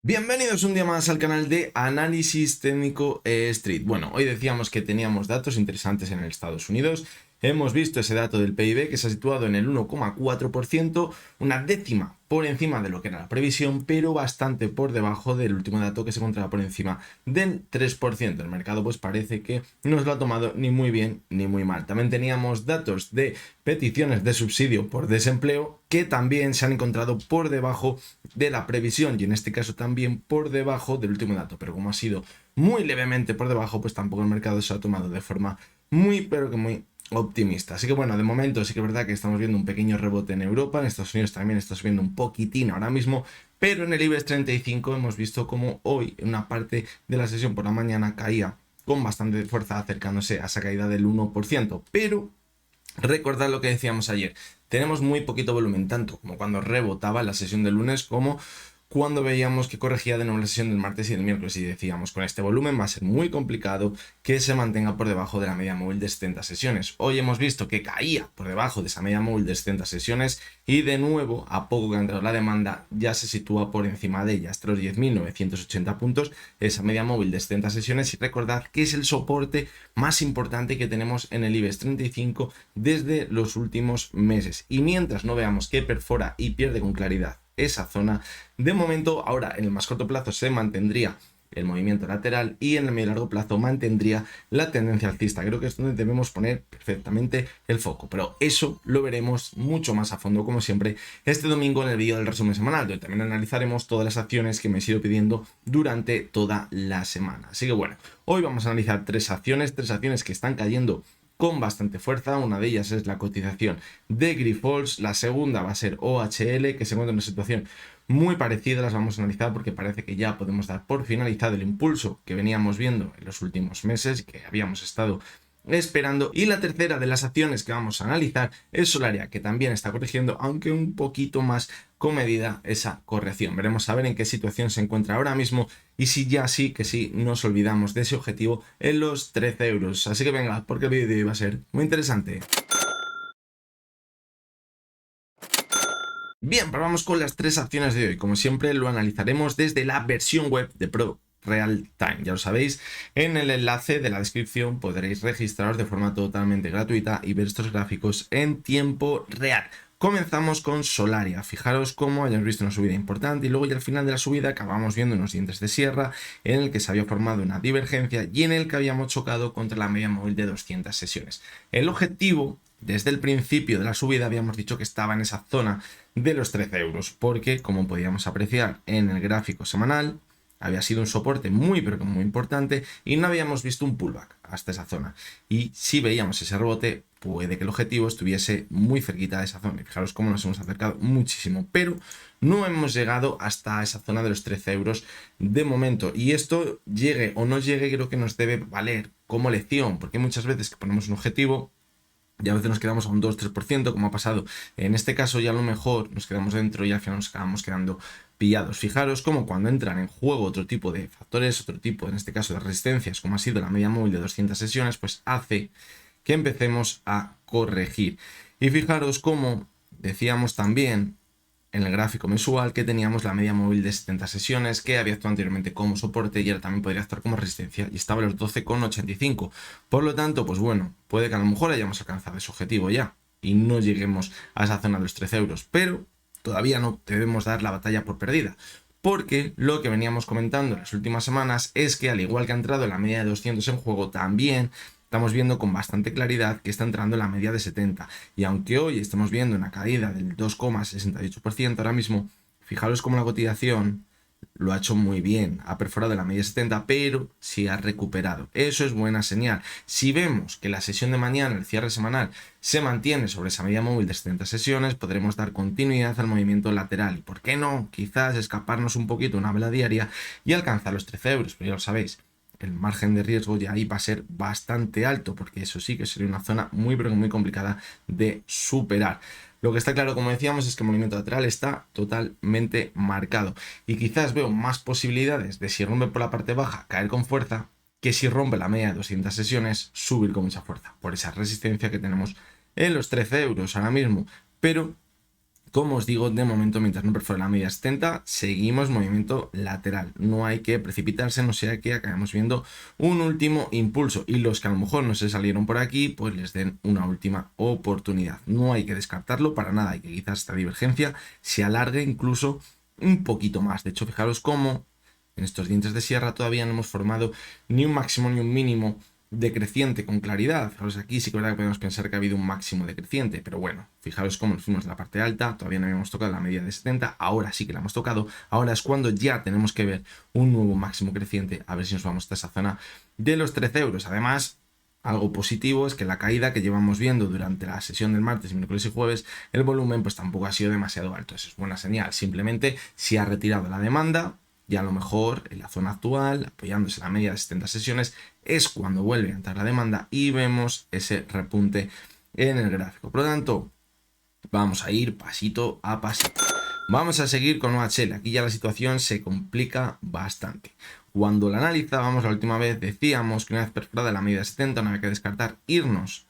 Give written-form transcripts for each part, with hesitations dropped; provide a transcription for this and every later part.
Bienvenidos un día más al canal de Análisis Técnico Street. Bueno, hoy decíamos que teníamos datos interesantes en Estados Unidos. Hemos visto ese dato del PIB que se ha situado en el 1,4%, una décima por encima de lo que era la previsión, pero bastante por debajo del último dato que se encontraba por encima del 3%. El mercado pues parece que no nos lo ha tomado ni muy bien ni muy mal. También teníamos datos de peticiones de subsidio por desempleo que también se han encontrado por debajo de la previsión y en este caso también por debajo del último dato, pero como ha sido muy levemente por debajo, pues tampoco el mercado se ha tomado de forma muy pero que muy optimista. Así que bueno, de momento sí que es verdad que estamos viendo un pequeño rebote en Europa, en Estados Unidos también está subiendo un poquitín ahora mismo, pero en el IBEX 35 hemos visto como hoy en una parte de la sesión por la mañana caía con bastante fuerza acercándose a esa caída del 1%, pero recordad lo que decíamos ayer, tenemos muy poquito volumen, tanto como cuando rebotaba en la sesión del lunes como cuando veíamos que corregía de nuevo la sesión del martes y del miércoles y decíamos con este volumen va a ser muy complicado que se mantenga por debajo de la media móvil de 70 sesiones. Hoy hemos visto que caía por debajo de esa media móvil de 70 sesiones y de nuevo a poco que ha entrado la demanda ya se sitúa por encima de ella hasta los 10.980 puntos esa media móvil de 70 sesiones y recordad que es el soporte más importante que tenemos en el IBEX 35 desde los últimos meses y mientras no veamos que perfora y pierde con claridad esa zona, de momento ahora en el más corto plazo se mantendría el movimiento lateral y en el medio y largo plazo mantendría la tendencia alcista. Creo que es donde debemos poner perfectamente el foco, pero eso lo veremos mucho más a fondo como siempre este domingo en el vídeo del resumen semanal, donde también analizaremos todas las acciones que me he ido pidiendo durante toda la semana. Así que bueno, hoy vamos a analizar tres acciones que están cayendo con bastante fuerza. Una de ellas es la cotización de Grifols, la segunda va a ser OHL, que se encuentra en una situación muy parecida, las vamos a analizar porque parece que ya podemos dar por finalizado el impulso que veníamos viendo en los últimos meses y que habíamos estado esperando. Y la tercera de las acciones que vamos a analizar es Solaria, que también está corrigiendo, aunque un poquito más con medida esa corrección. Veremos a ver en qué situación se encuentra ahora mismo y si ya sí que sí nos olvidamos de ese objetivo en los 13 euros. Así que venga, porque el vídeo de hoy va a ser muy interesante. Bien, pues vamos con las tres acciones de hoy. Como siempre lo analizaremos desde la versión web de Pro Real Time. Ya lo sabéis, en el enlace de la descripción podréis registraros de forma totalmente gratuita y ver estos gráficos en tiempo real. Comenzamos con Solaria. Fijaros cómo hayamos visto una subida importante y luego ya al final de la subida acabamos viendo unos dientes de sierra en el que se había formado una divergencia y en el que habíamos chocado contra la media móvil de 200 sesiones. El objetivo, desde el principio de la subida, habíamos dicho que estaba en esa zona de los 13 euros, porque como podíamos apreciar en el gráfico semanal, había sido un soporte muy pero muy importante y no habíamos visto un pullback hasta esa zona. Y si veíamos ese rebote, puede que el objetivo estuviese muy cerquita de esa zona. Y fijaros cómo nos hemos acercado muchísimo, pero no hemos llegado hasta esa zona de los 13 euros de momento. Y esto, llegue o no llegue, creo que nos debe valer como lección, porque muchas veces que ponemos un objetivo y a veces nos quedamos a un 2-3%, como ha pasado en este caso, y a lo mejor nos quedamos dentro y al final nos acabamos quedando pillados. Fijaros como cuando entran en juego otro tipo de factores, otro tipo, en este caso de resistencias, como ha sido la media móvil de 200 sesiones, pues hace que empecemos a corregir. Y fijaros como decíamos también en el gráfico mensual que teníamos la media móvil de 70 sesiones que había actuado anteriormente como soporte y ahora también podría actuar como resistencia y estaba en los 12,85. Por lo tanto, pues bueno, puede que a lo mejor hayamos alcanzado ese objetivo ya y no lleguemos a esa zona de los 13 euros, pero todavía no debemos dar la batalla por perdida. Porque lo que veníamos comentando en las últimas semanas es que al igual que ha entrado la media de 200 en juego, también estamos viendo con bastante claridad que está entrando en la media de 70. Y aunque hoy estamos viendo una caída del 2,68%, ahora mismo, fijaros cómo la cotización lo ha hecho muy bien, ha perforado la media de 70, pero sí ha recuperado. Eso es buena señal. Si vemos que la sesión de mañana, el cierre semanal, se mantiene sobre esa media móvil de 70 sesiones, podremos dar continuidad al movimiento lateral. ¿Y por qué no? Quizás escaparnos un poquito una vela diaria y alcanzar los 13 euros, pero ya lo sabéis. El margen de riesgo ya ahí va a ser bastante alto, porque eso sí que sería una zona muy pero muy complicada de superar. Lo que está claro, como decíamos, es que el movimiento lateral está totalmente marcado y quizás veo más posibilidades de, si rompe por la parte baja, caer con fuerza, que si rompe la media de 200 sesiones, subir con mucha fuerza, por esa resistencia que tenemos en los 13 euros ahora mismo. Pero Como os digo, de momento, mientras no perfore la media 70, seguimos movimiento lateral. No hay que precipitarse, no sea que acabemos viendo un último impulso. Y los que a lo mejor no se salieron por aquí, pues les den una última oportunidad. No hay que descartarlo para nada. Y que quizás esta divergencia se alargue incluso un poquito más. De hecho, fijaros cómo en estos dientes de sierra todavía no hemos formado ni un máximo ni un mínimo decreciente con claridad. Fijaros aquí, sí que es verdad que podemos pensar que ha habido un máximo decreciente, pero bueno, fijaros cómo nos fuimos de la parte alta, todavía no habíamos tocado la media de 70, ahora sí que la hemos tocado, ahora es cuando ya tenemos que ver un nuevo máximo creciente, a ver si nos vamos hasta esa zona de los 13 euros. Además, algo positivo es que la caída que llevamos viendo durante la sesión del martes, miércoles y jueves, el volumen pues tampoco ha sido demasiado alto. Eso es buena señal. Simplemente si ha retirado la demanda y a lo mejor en la zona actual, apoyándose en la media de 70 sesiones, es cuando vuelve a entrar la demanda y vemos ese repunte en el gráfico. Por lo tanto, vamos a ir pasito a pasito. Vamos a seguir con OHL. Aquí ya la situación se complica bastante. Cuando la analizábamos la última vez decíamos que una vez perforada la media de 70 no había que descartar irnos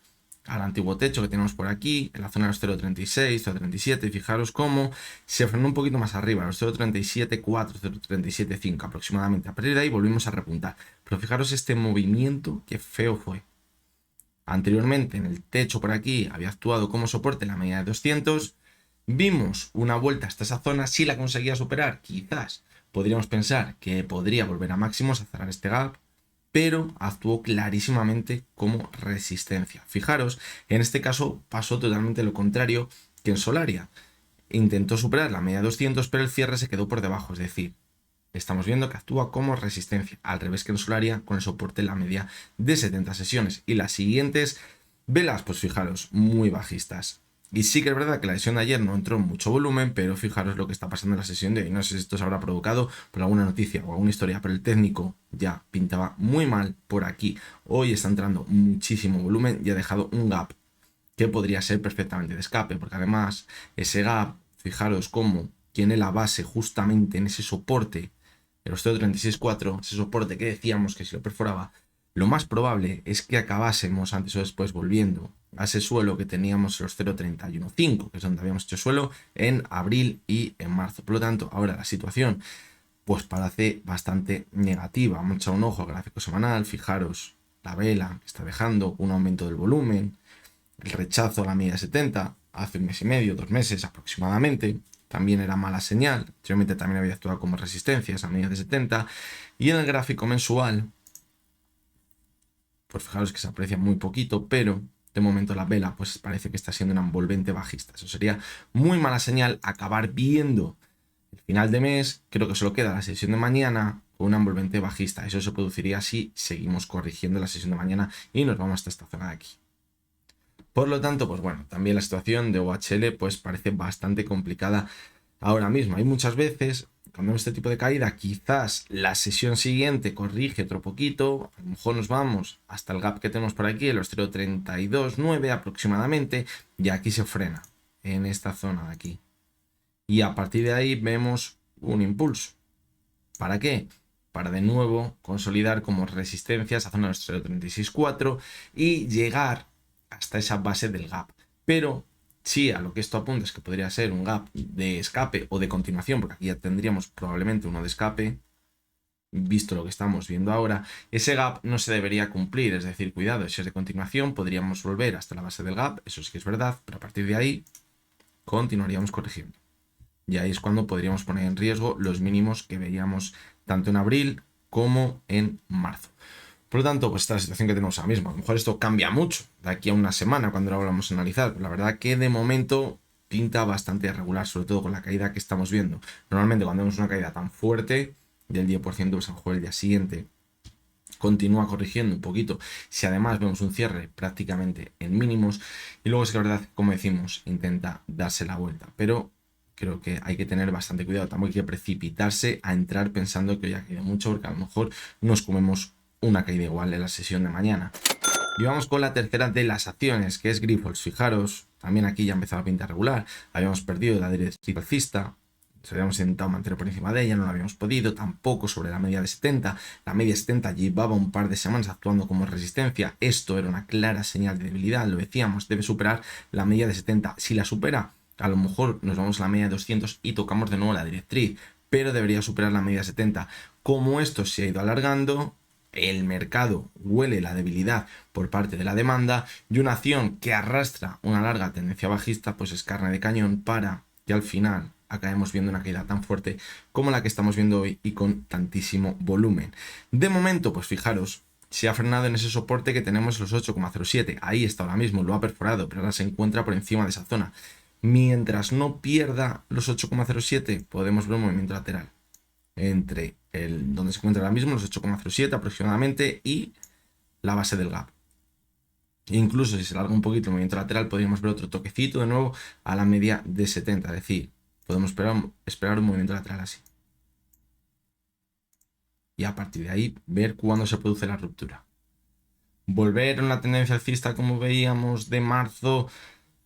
al antiguo techo que tenemos por aquí, en la zona de los 0.36, 0.37, y fijaros cómo se frenó un poquito más arriba, los 0.37.4, 0.37.5 aproximadamente. A partir de ahí volvimos a repuntar. Pero fijaros este movimiento, que feo fue. Anteriormente en el techo por aquí había actuado como soporte la media de 200, vimos una vuelta hasta esa zona, si la conseguía superar, quizás podríamos pensar que podría volver a máximos a cerrar este gap, pero actuó clarísimamente como resistencia. Fijaros, en este caso pasó totalmente lo contrario que en Solaria. Intentó superar la media de 200, pero el cierre se quedó por debajo, es decir, estamos viendo que actúa como resistencia, al revés que en Solaria, con el soporte en la media de 70 sesiones. Y las siguientes velas, pues fijaros, muy bajistas. Y sí que es verdad que la sesión de ayer no entró en mucho volumen, pero fijaros lo que está pasando en la sesión de hoy. No sé si esto se habrá provocado por alguna noticia o alguna historia, pero el técnico ya pintaba muy mal por aquí. Hoy está entrando muchísimo volumen y ha dejado un gap que podría ser perfectamente de escape, porque además ese gap, fijaros cómo tiene la base justamente en ese soporte, el 0.36.4, ese soporte que decíamos que si lo perforaba, lo más probable es que acabásemos antes o después volviendo a ese suelo que teníamos los 0.31.5, que es donde habíamos hecho suelo en abril y en marzo. Por lo tanto, ahora la situación pues parece bastante negativa. Vamos a echar un ojo al gráfico semanal, fijaros la vela que está dejando un aumento del volumen, el rechazo a la media 70 hace un mes y medio, 2 meses aproximadamente, también era mala señal. Anteriormente también había actuado como resistencia esa media de 70. Y en el gráfico mensual, pues fijaros que se aprecia muy poquito, pero de momento la vela pues parece que está siendo una envolvente bajista. Eso sería muy mala señal acabar viendo el final de mes. Creo que solo queda la sesión de mañana con una envolvente bajista. Eso se produciría si seguimos corrigiendo la sesión de mañana y nos vamos hasta esta zona de aquí. Por lo tanto, pues bueno, también la situación de OHL pues parece bastante complicada ahora mismo. Hay muchas veces, cuando vemos este tipo de caída, quizás la sesión siguiente corrige otro poquito, a lo mejor nos vamos hasta el gap que tenemos por aquí, los 0.32.9 aproximadamente, y aquí se frena, en esta zona de aquí. Y a partir de ahí vemos un impulso. ¿Para qué? Para de nuevo consolidar como resistencia esa zona de los 0.36.4 y llegar hasta esa base del gap. Pero sí, a lo que esto apunta es que podría ser un gap de escape o de continuación, porque aquí ya tendríamos probablemente uno de escape, visto lo que estamos viendo ahora. Ese gap no se debería cumplir, es decir, cuidado, si es de continuación podríamos volver hasta la base del gap, eso sí que es verdad, pero a partir de ahí continuaríamos corrigiendo. Y ahí es cuando podríamos poner en riesgo los mínimos que veíamos tanto en abril como en marzo. Por lo tanto, pues esta es la situación que tenemos ahora mismo. A lo mejor esto cambia mucho de aquí a una semana cuando lo vamos a analizar, pero la verdad que de momento pinta bastante irregular, sobre todo con la caída que estamos viendo. Normalmente cuando vemos una caída tan fuerte del 10%, pues a lo mejor el día siguiente continúa corrigiendo un poquito. Si además vemos un cierre prácticamente en mínimos, y luego es que la verdad, como decimos, intenta darse la vuelta, pero creo que hay que tener bastante cuidado. Tampoco hay que precipitarse a entrar pensando que hoy ha caído mucho, porque a lo mejor nos comemos una caída igual en la sesión de mañana. Y vamos con la tercera de las acciones, que es Grifols. Fijaros, también aquí ya empezaba a pintar regular. Habíamos perdido la directriz alcista, nos habíamos intentado mantener por encima de ella, no lo habíamos podido, tampoco sobre la media de 70. La media de 70 llevaba un par de semanas actuando como resistencia. Esto era una clara señal de debilidad, lo decíamos, debe superar la media de 70. Si la supera, a lo mejor nos vamos a la media de 200 y tocamos de nuevo la directriz, pero debería superar la media de 70. Como esto se ha ido alargando, el mercado huele la debilidad por parte de la demanda y una acción que arrastra una larga tendencia bajista, pues es carne de cañón para que al final acabemos viendo una caída tan fuerte como la que estamos viendo hoy y con tantísimo volumen. De momento, pues fijaros, se ha frenado en ese soporte que tenemos los 8,07. Ahí está ahora mismo, lo ha perforado, pero ahora se encuentra por encima de esa zona. Mientras no pierda los 8,07, podemos ver un movimiento lateral entre donde se encuentra ahora mismo, los 8,07 aproximadamente, y la base del gap. Incluso si se larga un poquito el movimiento lateral, podríamos ver otro toquecito de nuevo a la media de 70. Es decir, podemos esperar un movimiento lateral así. Y a partir de ahí, ver cuándo se produce la ruptura. Volver a una tendencia alcista como veíamos de marzo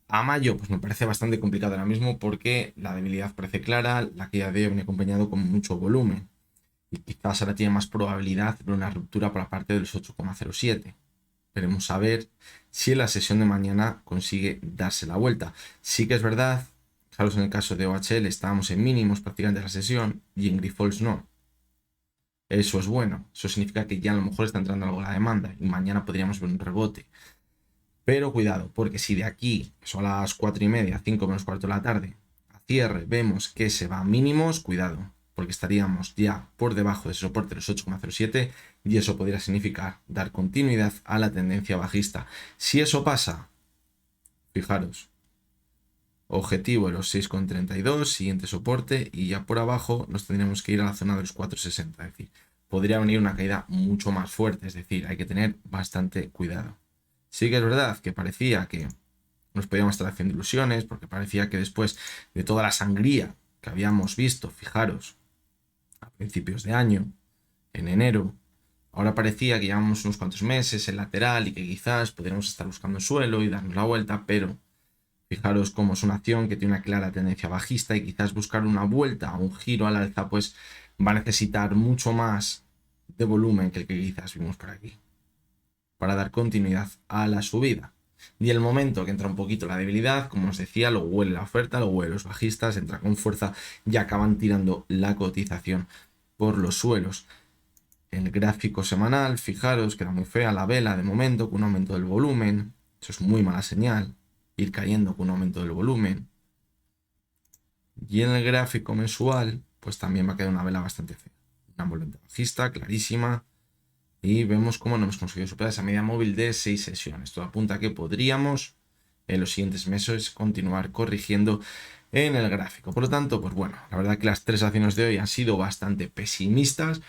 a mayo, pues me parece bastante complicado ahora mismo porque la debilidad parece clara, la caída de hoy viene acompañado con mucho volumen. Y quizás ahora tiene más probabilidad de una ruptura por la parte de los 8,07. Veremos a ver si en la sesión de mañana consigue darse la vuelta. Sí que es verdad, fijaros en el caso de OHL estábamos en mínimos prácticamente de la sesión y en Grifols no. Eso es bueno, eso significa que ya a lo mejor está entrando algo la demanda y mañana podríamos ver un rebote. Pero cuidado, porque si de aquí, que son las 4:30, 5 menos cuarto de la tarde, a cierre vemos que se va a mínimos, cuidado, porque estaríamos ya por debajo de ese soporte de los 8,07 y eso podría significar dar continuidad a la tendencia bajista. Si eso pasa, fijaros, objetivo de los 6,32, siguiente soporte y ya por abajo nos tendríamos que ir a la zona de los 4,60, es decir, podría venir una caída mucho más fuerte, es decir, hay que tener bastante cuidado. Sí que es verdad que parecía que nos podíamos estar haciendo ilusiones, porque parecía que después de toda la sangría que habíamos visto, fijaros, a principios de año, en enero, ahora parecía que llevamos unos cuantos meses en lateral y que quizás podríamos estar buscando suelo y darnos la vuelta, pero fijaros cómo es una acción que tiene una clara tendencia bajista y quizás buscar una vuelta o un giro al alza pues va a necesitar mucho más de volumen que el que quizás vimos por aquí para dar continuidad a la subida. Y el momento que entra un poquito la debilidad, como os decía, lo huele la oferta, lo huele los bajistas, entra con fuerza y acaban tirando la cotización por los suelos. El gráfico semanal, fijaros, queda muy fea la vela de momento con un aumento del volumen. Eso es muy mala señal, ir cayendo con un aumento del volumen. Y en el gráfico mensual, pues también va a quedar una vela bastante fea. Una envolvente bajista, clarísima. Y vemos cómo no hemos conseguido superar esa media móvil de 6 sesiones. Todo apunta a que podríamos en los siguientes meses continuar corrigiendo en el gráfico. Por lo tanto, pues bueno, la verdad que las tres acciones de hoy han sido bastante pesimistas.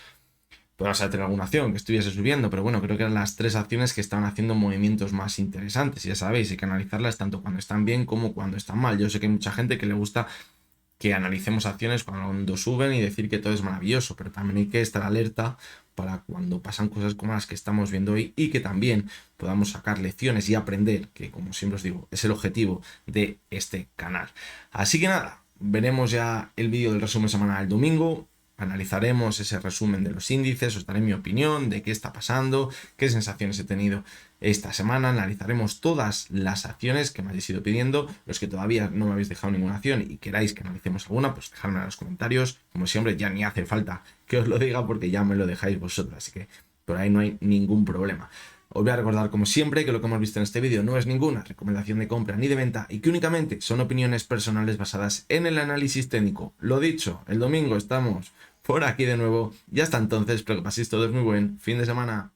Podemos tener alguna acción que estuviese subiendo, pero bueno, creo que eran las tres acciones que estaban haciendo movimientos más interesantes. Y ya sabéis, hay que analizarlas tanto cuando están bien como cuando están mal. Yo sé que hay mucha gente que le gusta que analicemos acciones cuando suben y decir que todo es maravilloso, pero también hay que estar alerta para cuando pasan cosas como las que estamos viendo hoy y que también podamos sacar lecciones y aprender, que como siempre os digo, es el objetivo de este canal. Así que nada, veremos ya el vídeo del resumen semanal el domingo. Analizaremos ese resumen de los índices, os daré mi opinión de qué está pasando, qué sensaciones he tenido esta semana. Analizaremos todas las acciones que me habéis ido pidiendo. Los que todavía no me habéis dejado ninguna acción y queráis que analicemos alguna, pues dejadme en los comentarios. Como siempre, ya ni hace falta que os lo diga porque ya me lo dejáis vosotros, así que por ahí no hay ningún problema. Os voy a recordar, como siempre, que lo que hemos visto en este vídeo no es ninguna recomendación de compra ni de venta y que únicamente son opiniones personales basadas en el análisis técnico. Lo dicho, el domingo estamos por aquí de nuevo y hasta entonces espero que paséis todos muy buen fin de semana.